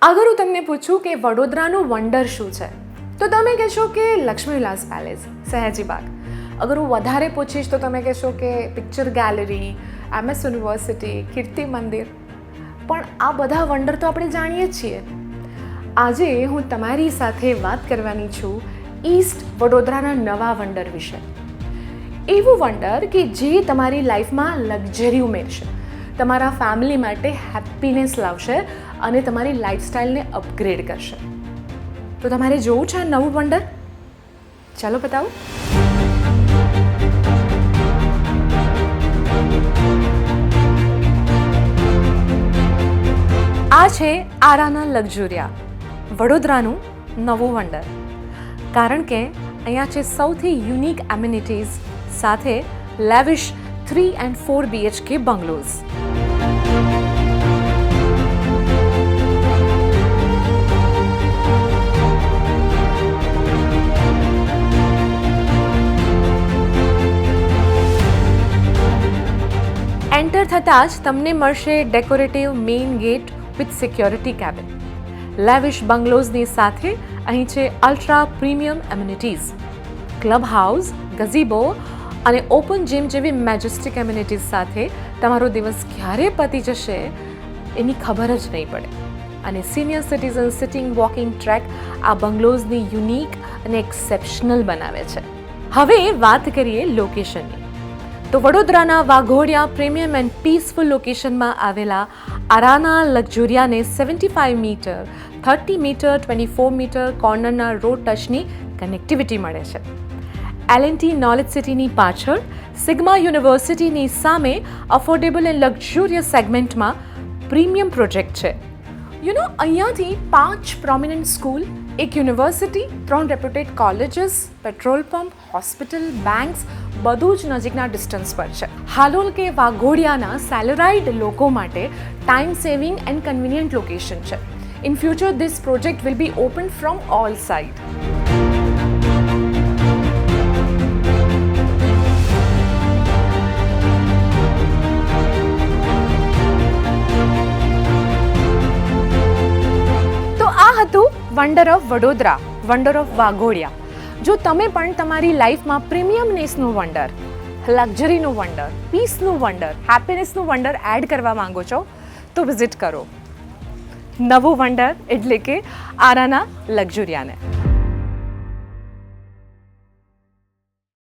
અગર હું તમને પૂછું કે વડોદરાનું વંડર શું છે તો તમે કહેશો કે લક્ષ્મી વિલાસ પેલેસ, સયાજી બાગ. અગર હું વધારે પૂછીશ તો તમે કહેશો કે picture gallery, MS university, Kirti Mandir. પણ આ બધા વંડર તો આપણે જાણીએ જ છીએ. આજે હું તમારી સાથે વાત કરવાની છું ઈસ્ટ વડોદરાના નવા વંડર વિશે. એવું વંડર કે જે તમારી લાઈફમાં લક્ઝરી ઉમેરશે, તમારા ફેમિલી માટે હેપીનેસ લાવશે અને તમારી લાઈફસ્ટાઈલને અપગ્રેડ કરશે. તો તમારે જોવું છે આ નવું વંડર? ચાલો બતાવો. આ છે આરાના લક્ઝુરિયા, વડોદરાનું નવું વંડર. કારણ કે અહીંયા છે સૌથી યુનિક એમ્યુનિટીઝ સાથે lavish 3 and 4 BHK bungalows. Enter થતાં જ તમને મળશે decorative main gate with security cabin. Lavish બંગલોઝની સાથે અહીં છે ultra premium amenities, club house, gazebo અને ઓપન જીમ જેવી મેજેસ્ટિક એમ્યુનિટીઝ સાથે તમારો દિવસ ક્યારે પતી જશે એની ખબર જ નહીં પડે. અને senior citizen sitting walking track આ બંગલોઝની યુનિક અને એક્સેપ્શનલ બનાવે છે. હવે વાત કરીએ લોકેશનની. તો વડોદરાના વાઘોડિયા પ્રીમિયમ એન્ડ પીસફુલ લોકેશનમાં આવેલા આરાના લક્ઝુરિયાને 75 મીટર, 30 મીટર, 24 મીટર કોર્નરના રોડ ટચની કનેક્ટિવિટી મળે છે. L&T નોલેજ સિટીની પાછળ, સિગ્મા યુનિવર્સિટીની સામે અફોર્ડેબલ એન્ડ લક્ઝુરિયસ સેગમેન્ટમાં પ્રીમિયમ પ્રોજેક્ટ છે. અહીંયાથી 5 prominent school, 1 university, 3 reputed colleges, petrol pump, hospital, banks બધું જ નજીકના ડિસ્ટન્સ પર છે. હાલોલ કે વાઘોડિયાના સેલેરાઇડ લોકો માટે time saving and convenient location છે. In future this project will be open from all side. હતું wonder of Vadodara, wonder of Waghodia. જો તમે પણ તમારી લાઈફમાં પ્રીમિયમનેસનું વંડર, લક્ઝરીનું વંડર, પીસનું વંડર, હેપીનેસનું વંડર એડ કરવા માંગો છો તો વિઝિટ કરો નવું વંડર એટલે કે આરાના લક્ઝુરિયાને.